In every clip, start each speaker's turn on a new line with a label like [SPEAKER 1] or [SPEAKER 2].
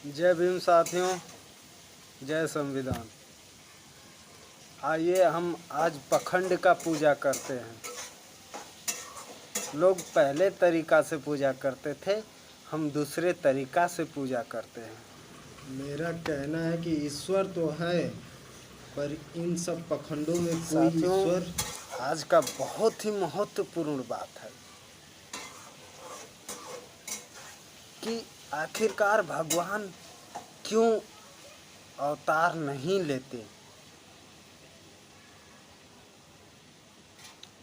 [SPEAKER 1] जय भीम साथियों, जय संविधान। आइए हम आज पखंड का पूजा करते हैं। लोग पहले तरीका से पूजा करते थे, हम दूसरे तरीका से पूजा करते हैं।
[SPEAKER 2] मेरा कहना है कि ईश्वर तो है, पर इन सब पखंडों में कोई
[SPEAKER 1] साथियों,
[SPEAKER 2] ईश्वर।
[SPEAKER 1] आज का बहुत ही महत्वपूर्ण बात है कि आखिरकार भगवान क्यों अवतार नहीं लेते।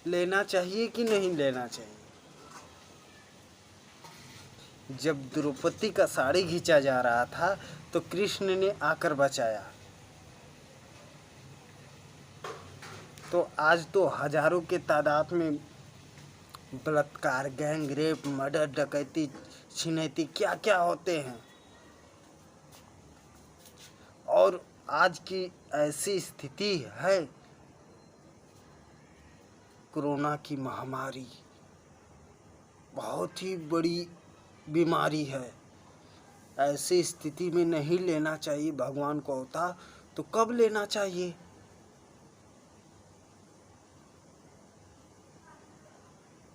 [SPEAKER 1] लेना चाहिए कि नहीं लेना चाहिए। जब द्रौपदी का साड़ी खींचा जा रहा था तो कृष्ण ने आकर बचाया। तो आज तो हजारों के तादाद में बलात्कार, गैंग रेप, मर्डर, डकैती, छिनैती क्या क्या होते हैं। और आज की ऐसी स्थिति है, कोरोना की महामारी बहुत ही बड़ी बीमारी है। ऐसी स्थिति में नहीं लेना चाहिए भगवान को अवतार। तो कब लेना चाहिए?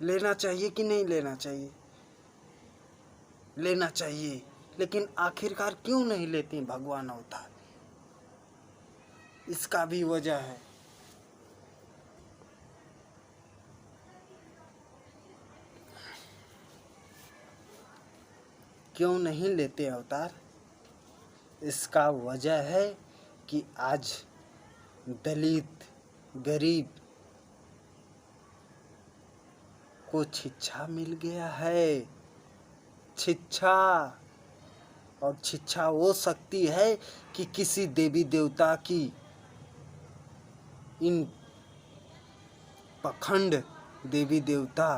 [SPEAKER 1] लेना चाहिए कि नहीं लेना चाहिए? लेना चाहिए, लेकिन आखिरकार क्यों नहीं लेते भगवान अवतार? इसका भी वजह है। क्यों नहीं लेते अवतार? इसका वजह है कि आज दलित, गरीब को शिक्षा मिल गया है। शिक्षा, और शिक्षा वो शक्ति है कि किसी देवी देवता की, इन पखंड देवी देवता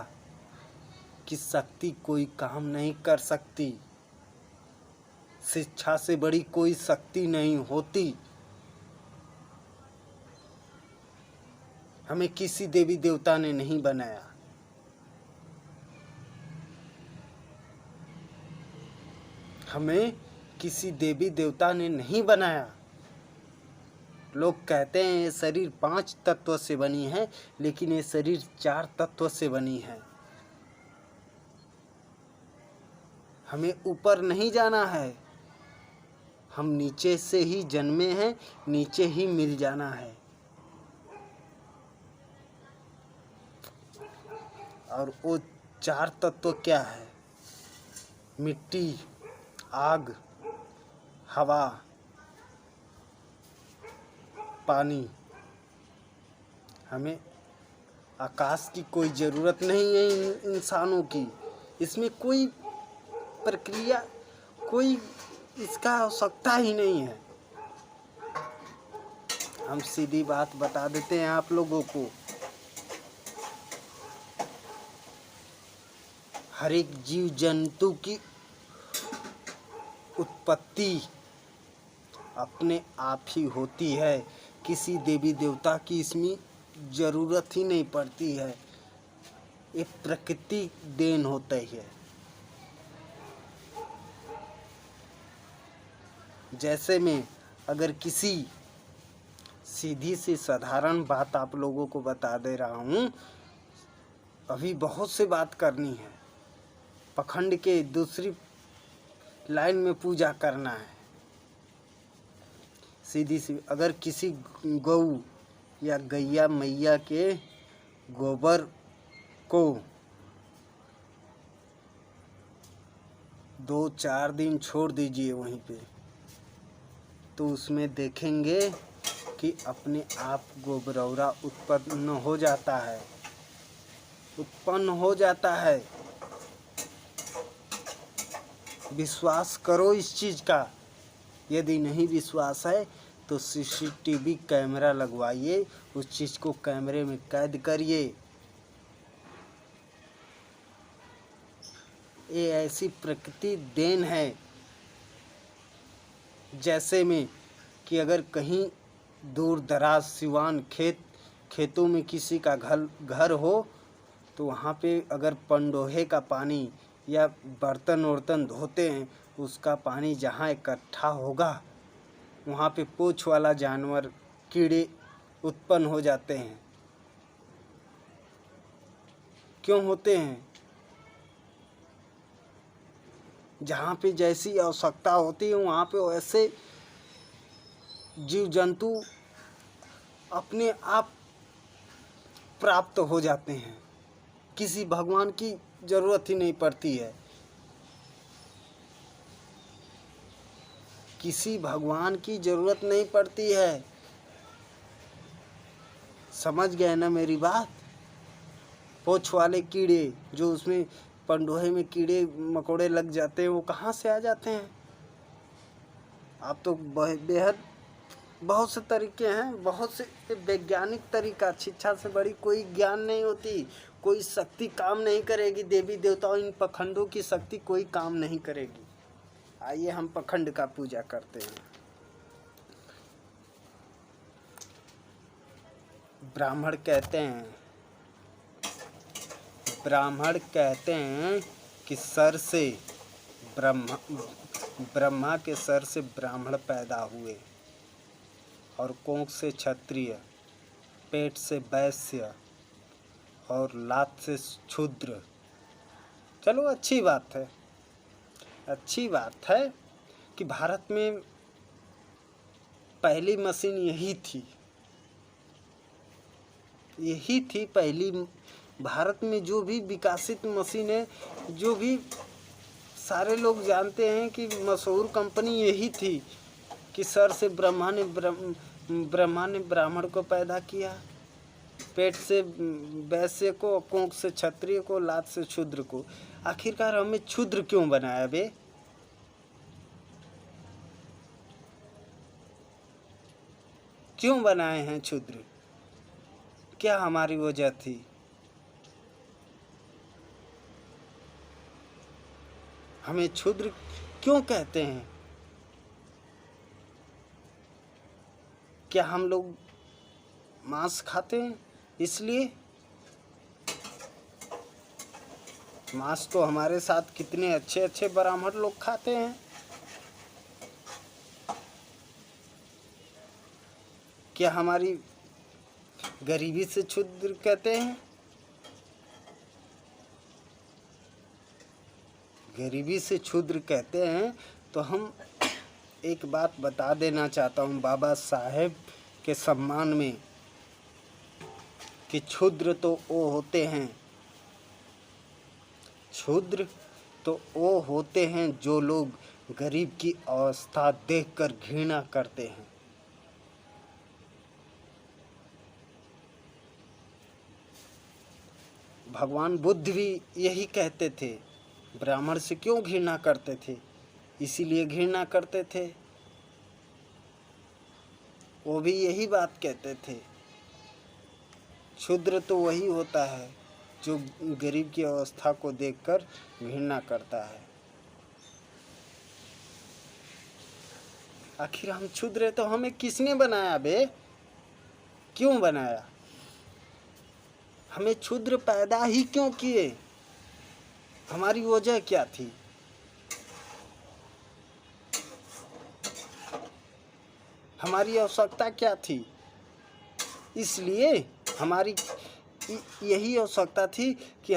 [SPEAKER 1] की शक्ति कोई काम नहीं कर सकती। शिक्षा से बड़ी कोई शक्ति नहीं होती। हमें किसी देवी देवता ने नहीं बनाया। हमें किसी देवी देवता ने नहीं बनाया। लोग कहते हैं ये शरीर 5 तत्व से बनी है, लेकिन ये शरीर 4 तत्व से बनी है। हमें ऊपर नहीं जाना है, हम नीचे से ही जन्मे हैं, नीचे ही मिल जाना है। और वो 4 तत्व क्या है? मिट्टी, आग, हवा, पानी। हमें आकाश की कोई ज़रूरत नहीं है इंसानों की। इसमें कोई प्रक्रिया, कोई इसका आवश्यकता ही नहीं है। हम सीधी बात बता देते हैं आप लोगों को। हर एक जीव जंतु की उत्पत्ति अपने आप ही होती है। किसी देवी देवता की इसमें ज़रूरत ही नहीं पड़ती है। ये प्रकृति देन होता है। जैसे मैं अगर किसी सीधी सी साधारण बात आप लोगों को बता दे रहा हूँ, अभी बहुत से बात करनी है। पखंड के दूसरी लाइन में पूजा करना है। सीधी सी, अगर किसी गऊ या गैया मैया के गोबर को 2-4 दिन छोड़ दीजिए वहीं पे, तो उसमें देखेंगे कि अपने आप गोबरौरा उत्पन्न हो जाता है। उत्पन्न हो जाता है। विश्वास करो इस चीज़ का। यदि नहीं विश्वास है तो सीसीटीवी कैमरा लगवाइए, उस चीज़ को कैमरे में कैद करिए। ये ऐसी प्रकृति देन है। जैसे में कि अगर कहीं दूर दराज सिवान खेतों में किसी का घर हो, तो वहाँ पे अगर पंडोहे का पानी या बर्तन वर्तन धोते हैं, उसका पानी जहाँ इकट्ठा होगा वहाँ पे पूँछ वाला जानवर, कीड़े उत्पन्न हो जाते हैं। क्यों होते हैं? जहाँ पे जैसी आवश्यकता होती है वहाँ पे वैसे जीव जंतु अपने आप प्राप्त हो जाते हैं। किसी भगवान की जरूरत ही नहीं पड़ती है। किसी भगवान की जरूरत नहीं पड़ती है। समझ गए ना मेरी बात? पोछ वाले कीड़े जो उसमें पंडोहे में कीड़े मकोड़े लग जाते हैं वो कहाँ से आ जाते हैं? आप तो बेहद बहुत से तरीके हैं, बहुत से वैज्ञानिक तरीका। शिक्षा से बड़ी कोई ज्ञान नहीं होती, कोई शक्ति काम नहीं करेगी। देवी देवताओं इन पखंडों की शक्ति कोई काम नहीं करेगी। आइए हम पखंड का पूजा करते हैं। ब्राह्मण कहते हैं कि सर से ब्रह्मा के सर से ब्राह्मण पैदा हुए और कोख से क्षत्रिय, पेट से वैश्य और लात से शूद्र। चलो अच्छी बात है कि भारत में पहली मशीन यही थी पहली। भारत में जो भी विकसित मशीन है, जो भी सारे लोग जानते हैं कि मशहूर कंपनी यही थी कि सर से ब्रह्मा ने ब्राह्मण को पैदा किया, पेट से वैश्य को, कोख से क्षत्रिय को, लात से शूद्र को। आखिरकार हमें शूद्र क्यों बनाया बे? क्यों बनाए हैं शूद्र? क्या हमारी वजह थी? हमें शूद्र क्यों कहते हैं? क्या हम लोग मांस खाते हैं इसलिए? मांस तो हमारे साथ कितने अच्छे अच्छे ब्राह्मण लोग खाते हैं। क्या हमारी गरीबी से शूद्र कहते हैं? गरीबी से शूद्र कहते हैं तो हम एक बात बता देना चाहता हूँ बाबा साहेब के सम्मान में कि क्षुद्र तो वो होते हैं जो लोग गरीब की अवस्था देखकर घृणा करते हैं। भगवान बुद्ध भी यही कहते थे। ब्राह्मण से क्यों घृणा करते थे? इसीलिए घृणा करते थे। वो भी यही बात कहते थे, शूद्र तो वही होता है जो गरीब की अवस्था को देखकर घृणा करता है। आखिर हम शूद्र है तो हमें किसने बनाया बे? क्यों बनाया? हमें शूद्र पैदा ही क्यों किए? हमारी वजह क्या थी? हमारी आवश्यकता क्या थी? इसलिए हमारी यही आवश्यकता थी कि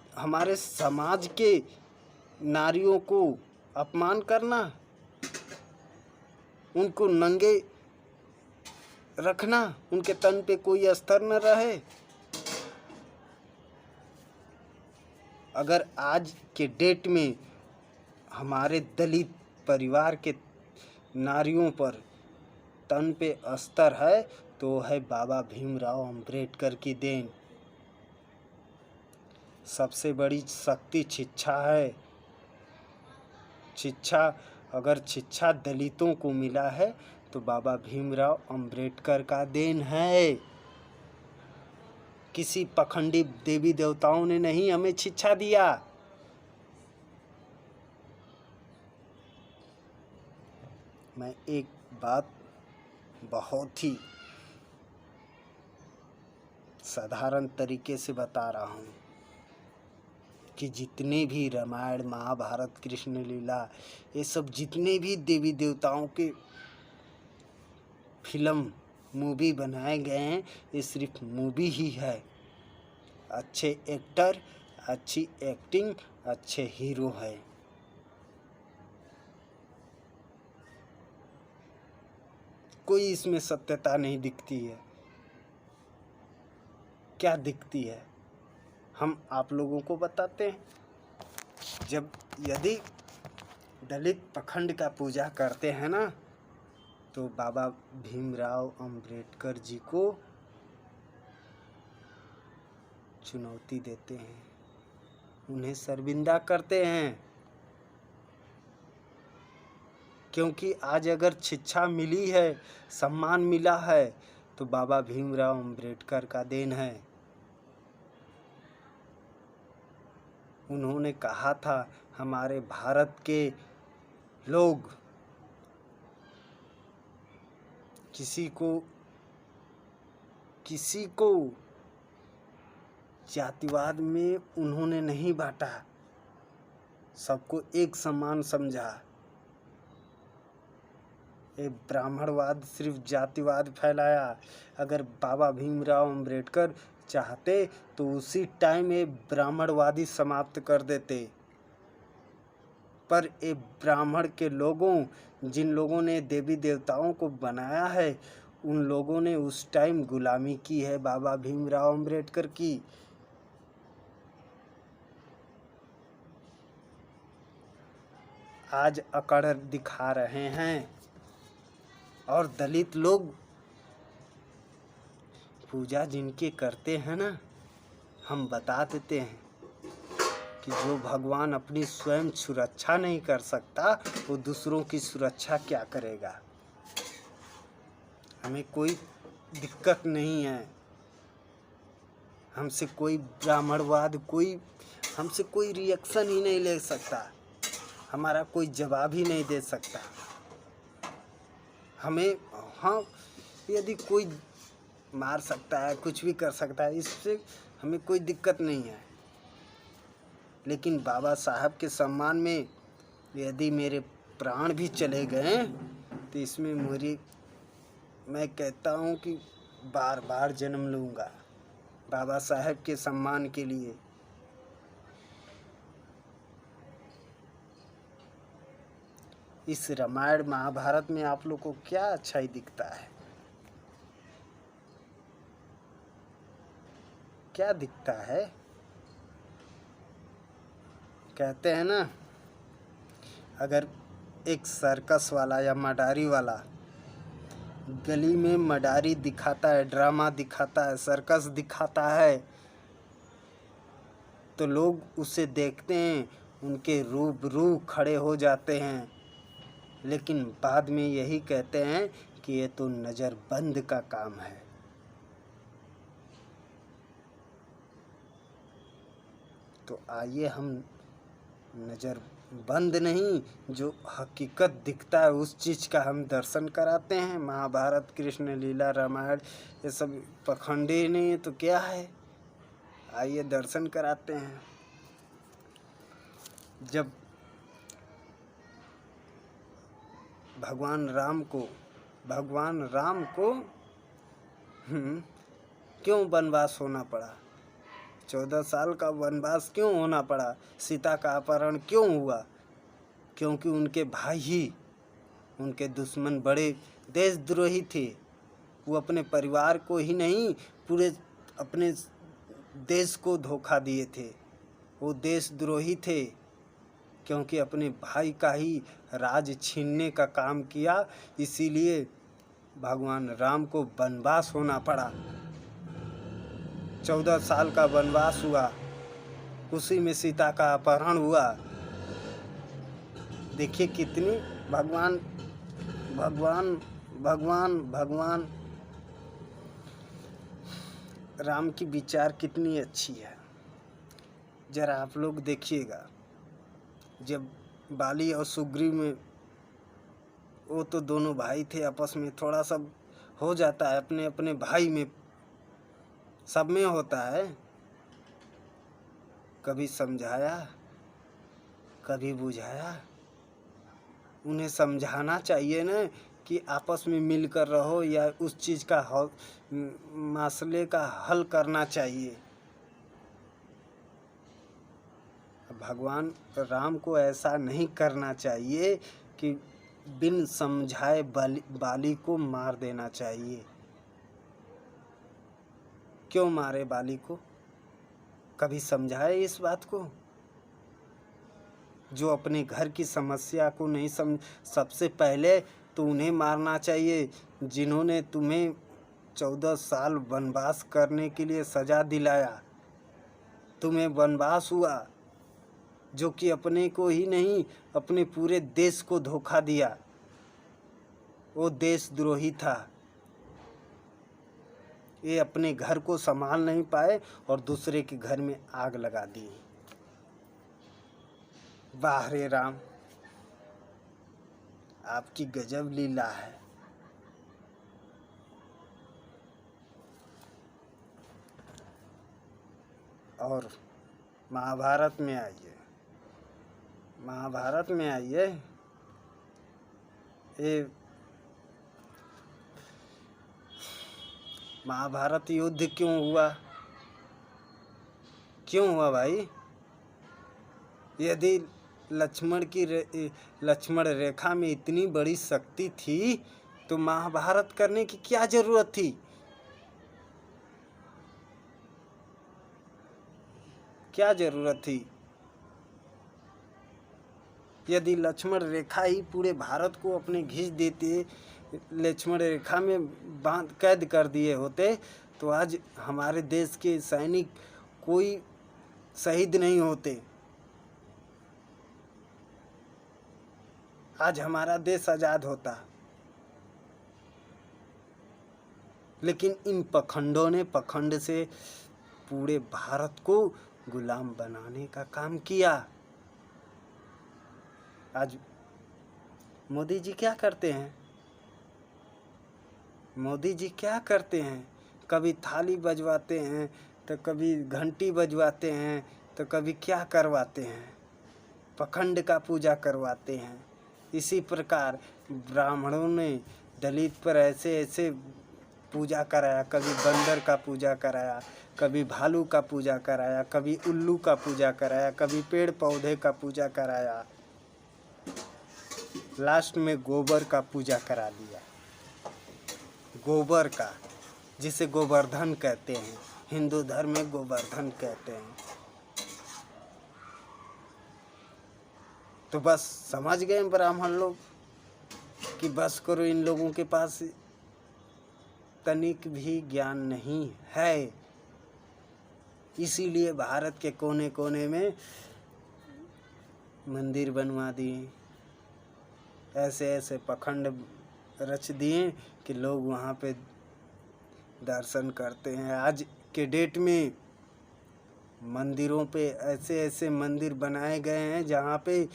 [SPEAKER 1] हमारे समाज के नारियों को अपमान करना, उनको नंगे रखना, उनके तन पे कोई अस्तर न रहे। अगर आज के डेट में हमारे दलित परिवार के नारियों पर तन पे अस्तर है तो है बाबा भीमराव अम्बेडकर की देन। सबसे बड़ी शक्ति शिक्षा है। अगर शिक्षा दलितों को मिला है तो बाबा भीमराव अम्बेडकर का देन है। किसी पखंडी देवी देवताओं ने नहीं हमें शिक्षा दिया। मैं एक बात बहुत ही साधारण तरीके से बता रहा हूँ। कि जितने भी रामायण महाभारत कृष्ण लीला ये सब जितने भी देवी देवताओं के फिल्म मूवी बनाए गए हैं ये सिर्फ मूवी ही है। अच्छे एक्टर, अच्छी एक्टिंग, अच्छे हीरो है। कोई इसमें सत्यता नहीं दिखती है। क्या दिखती है हम आप लोगों को बताते हैं। जब यदि दलित पखंड का पूजा करते हैं ना तो बाबा भीमराव अंबेडकर जी को चुनौती देते हैं, उन्हें शर्मिंदा करते हैं। क्योंकि आज अगर शिक्षा मिली है, सम्मान मिला है तो बाबा भीमराव अंबेडकर का देन है। उन्होंने कहा था हमारे भारत के लोग किसी को जातिवाद में उन्होंने नहीं बांटा, सबको एक समान समझा। ये ब्राह्मणवाद सिर्फ जातिवाद फैलाया। अगर बाबा भीमराव अंबेडकर चाहते तो उसी टाइम ये ब्राह्मणवादी समाप्त कर देते। पर ये ब्राह्मण के लोगों, जिन लोगों ने देवी देवताओं को बनाया है, उन लोगों ने उस टाइम गुलामी की है बाबा भीमराव अंबेडकर की। आज अकड़ दिखा रहे हैं और दलित लोग पूजा जिनके करते हैं ना, हम बता देते हैं कि जो भगवान अपनी स्वयं सुरक्षा नहीं कर सकता वो दूसरों की सुरक्षा क्या करेगा। हमें कोई दिक्कत नहीं है, हमसे कोई ब्राह्मणवाद, हमसे कोई रिएक्शन ही नहीं ले सकता, हमारा कोई जवाब ही नहीं दे सकता। हमें हाँ यदि कोई मार सकता है, कुछ भी कर सकता है, इससे हमें कोई दिक्कत नहीं है। लेकिन बाबा साहब के सम्मान में यदि मेरे प्राण भी चले गए तो इसमें मैं कहता हूँ कि बार बार जन्म लूँगा बाबा साहब के सम्मान के लिए। इस रामायण महाभारत में आप लोग को क्या अच्छाई दिखता है? क्या दिखता है? कहते हैं ना, अगर एक सर्कस वाला या मडारी वाला गली में मडारी दिखाता है, ड्रामा दिखाता है, सर्कस दिखाता है, तो लोग उसे देखते हैं, उनके रूबरू खड़े हो जाते हैं, लेकिन बाद में यही कहते हैं कि ये तो नज़रबंद का काम है। तो आइए हम नज़र बंद नहीं, जो हकीकत दिखता है उस चीज़ का हम दर्शन कराते हैं। महाभारत, कृष्ण लीला, रामायण ये सब पखंडी नहीं है तो क्या है? आइए दर्शन कराते हैं। जब भगवान राम को क्यों वनवास होना पड़ा? 14 साल का वनवास क्यों होना पड़ा? सीता का अपहरण क्यों हुआ? क्योंकि उनके भाई ही उनके दुश्मन बड़े देशद्रोही थे। वो अपने परिवार को ही नहीं, पूरे अपने देश को धोखा दिए थे। वो देशद्रोही थे क्योंकि अपने भाई का ही राज छीनने का काम किया। इसीलिए भगवान राम को वनवास होना पड़ा। 14 साल का वनवास हुआ, उसी में सीता का अपहरण हुआ। देखिए कितनी भगवान राम की विचार कितनी अच्छी है। जरा आप लोग देखिएगा, जब बाली और सुग्रीव में, वो तो दोनों भाई थे, आपस में थोड़ा सा हो जाता है, अपने अपने भाई में सब में होता है। कभी समझाया, कभी बुझाया? उन्हें समझाना चाहिए ना कि आपस में मिलकर रहो, या उस चीज़ का मसले का हल करना चाहिए। भगवान राम को ऐसा नहीं करना चाहिए कि बिन समझाए बाली को मार देना चाहिए। क्यों मारे बाली को? कभी समझाए इस बात को? जो अपने घर की समस्या को नहीं समझ, सबसे पहले तो उन्हें मारना चाहिए जिन्होंने तुम्हें 14 साल वनवास करने के लिए सजा दिलाया। तुम्हें वनवास हुआ, जो कि अपने को ही नहीं, अपने पूरे देश को धोखा दिया। वो देशद्रोही था। ये अपने घर को संभाल नहीं पाए और दूसरे के घर में आग लगा दी। वाह रे राम, आपकी गजब लीला है। और महाभारत में आइए, महाभारत में आइए। ये महाभारत युद्ध क्यों हुआ? क्यों हुआ भाई? यदि लक्ष्मण रेखा में इतनी बड़ी शक्ति थी तो महाभारत करने की क्या जरूरत थी? क्या जरूरत थी? यदि लक्ष्मण रेखा ही पूरे भारत को अपने घिस देते, लक्ष्मण रेखा में बांध कैद कर दिए होते, तो आज हमारे देश के सैनिक कोई शहीद नहीं होते। आज हमारा देश आज़ाद होता। लेकिन इन पखंडों ने पखंड से पूरे भारत को गुलाम बनाने का काम किया। आज मोदी जी क्या करते हैं? मोदी जी क्या करते हैं? कभी थाली बजवाते हैं, तो कभी घंटी बजवाते हैं, तो कभी क्या करवाते हैं? पखंड का पूजा करवाते हैं। इसी प्रकार ब्राह्मणों ने दलित पर ऐसे ऐसे पूजा कराया। कभी बंदर का पूजा कराया, कभी भालू का पूजा कराया, कभी उल्लू का पूजा कराया, कभी पेड़ पौधे का पूजा कराया, लास्ट में गोबर का पूजा करा दिया। गोबर का, जिसे गोवर्धन कहते हैं, हिंदू धर्म में गोवर्धन कहते हैं। तो बस समझ गए ब्राह्मण लोग कि बस करो, इन लोगों के पास तनिक भी ज्ञान नहीं है। इसीलिए भारत के कोने कोने में मंदिर बनवा दिए, ऐसे ऐसे पखंड रच दिए कि लोग वहाँ पे दर्शन करते हैं। आज के डेट में मंदिरों पे ऐसे ऐसे मंदिर बनाए गए हैं जहाँ पे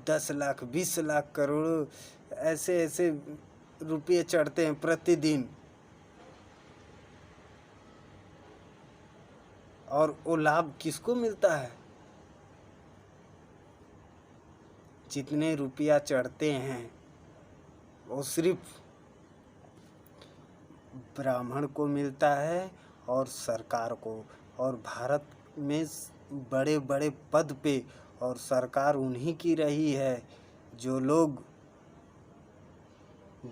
[SPEAKER 1] 10 लाख 20 लाख करोड़ों ऐसे ऐसे रुपये चढ़ते हैं प्रतिदिन। और वो लाभ किसको मिलता है? जितने रुपया चढ़ते हैं वो सिर्फ ब्राह्मण को मिलता है और सरकार को। और भारत में बड़े बड़े पद पे और सरकार उन्हीं की रही है जो लोग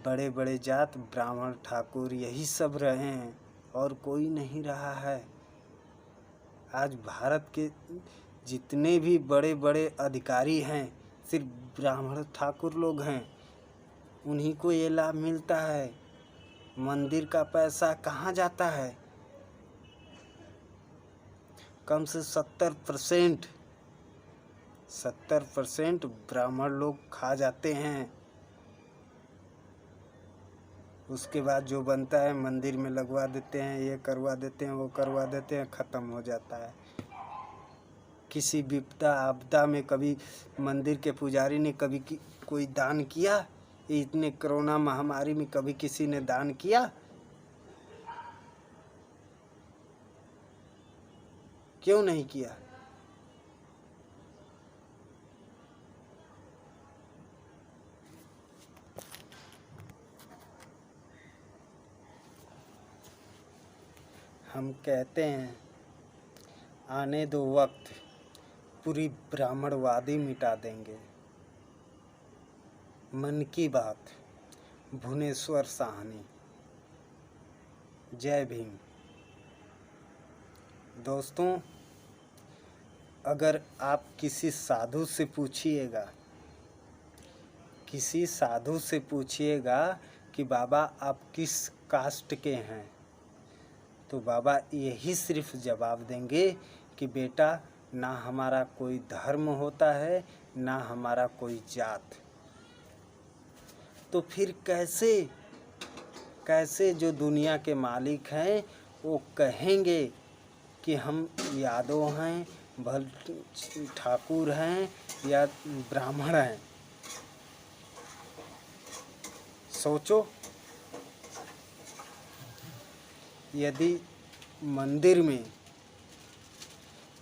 [SPEAKER 1] बड़े बड़े जात, ब्राह्मण, ठाकुर, यही सब रहे हैं और कोई नहीं रहा है। आज भारत के जितने भी बड़े बड़े अधिकारी हैं सिर्फ ब्राह्मण ठाकुर लोग हैं, उन्हीं को ये लाभ मिलता है। मंदिर का पैसा कहाँ जाता है? कम से 70% ब्राह्मण लोग खा जाते हैं। उसके बाद जो बनता है मंदिर में लगवा देते हैं, ये करवा देते हैं, वो करवा देते हैं, ख़त्म हो जाता है। किसी विपदा आपदा में कभी मंदिर के पुजारी ने कभी कोई दान किया? इतने कोरोना महामारी में कभी किसी ने दान किया? क्यों नहीं किया? हम कहते हैं आने दो वक्त, पूरी ब्राह्मणवादी मिटा देंगे। मन की बात, भुवनेश्वर साहनी। जय भीम। दोस्तों, अगर आप किसी साधु से पूछिएगा, कि बाबा आप किस कास्ट के हैं, तो बाबा यही सिर्फ जवाब देंगे कि बेटा ना हमारा कोई धर्म होता है, ना हमारा कोई जात। तो फिर कैसे जो दुनिया के मालिक हैं वो कहेंगे कि हम यादव हैं, ठाकुर हैं या ब्राह्मण हैं? सोचो, यदि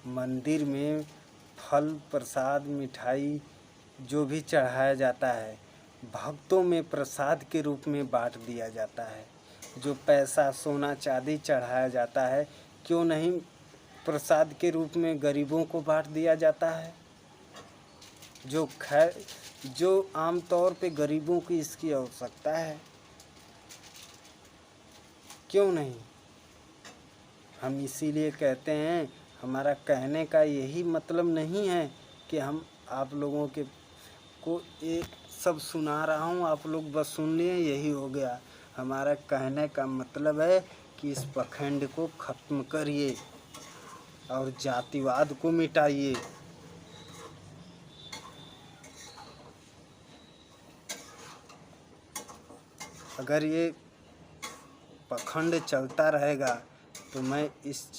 [SPEAKER 1] मंदिर में फल प्रसाद मिठाई जो भी चढ़ाया जाता है, भक्तों में प्रसाद के रूप में बांट दिया जाता है। जो पैसा सोना चांदी चढ़ाया जाता है, क्यों नहीं प्रसाद के रूप में गरीबों को बांट दिया जाता है? जो आम तौर पे गरीबों की इसकी आवश्यकता है, क्यों नहीं? हम इसीलिए कहते हैं, हमारा कहने का यही मतलब नहीं है कि हम आप लोगों को एक सब सुना रहा हूँ, आप लोग बस सुन लिए यही हो गया। हमारा कहने का मतलब है कि इस पखंड को ख़त्म करिए और जातिवाद को मिटाइए। अगर ये पखंड चलता रहेगा तो मैं इस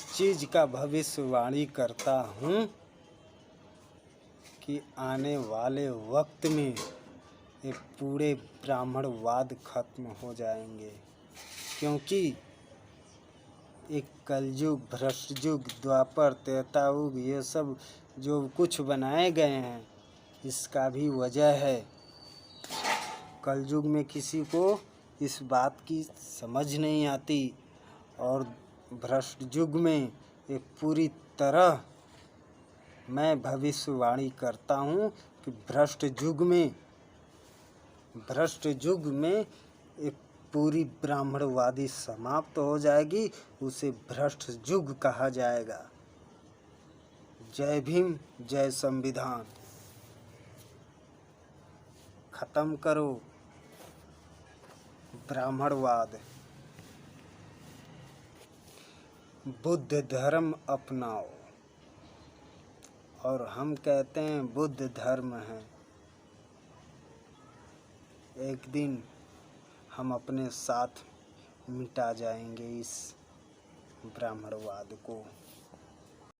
[SPEAKER 1] चीज़ का भविष्यवाणी करता हूँ कि आने वाले वक्त में ये पूरे ब्राह्मणवाद खत्म हो जाएंगे, क्योंकि एक कलयुग, भ्रष्ट युग, द्वापर, त्रेता युग, ये सब जो कुछ बनाए गए हैं, इसका भी वजह है। कलयुग में किसी को इस बात की समझ नहीं आती, और भ्रष्ट युग में ये पूरी तरह मैं भविष्यवाणी करता हूँ कि भ्रष्ट युग में एक पूरी ब्राह्मणवादी समाप्त हो जाएगी, उसे भ्रष्ट युग कहा जाएगा। जय भीम, जय संविधान। खत्म करो ब्राह्मणवाद, बुद्ध धर्म अपनाओ। और हम कहते हैं बुद्ध धर्म है। एक दिन हम अपने साथ मिटा जाएंगे इस ब्राह्मणवाद को।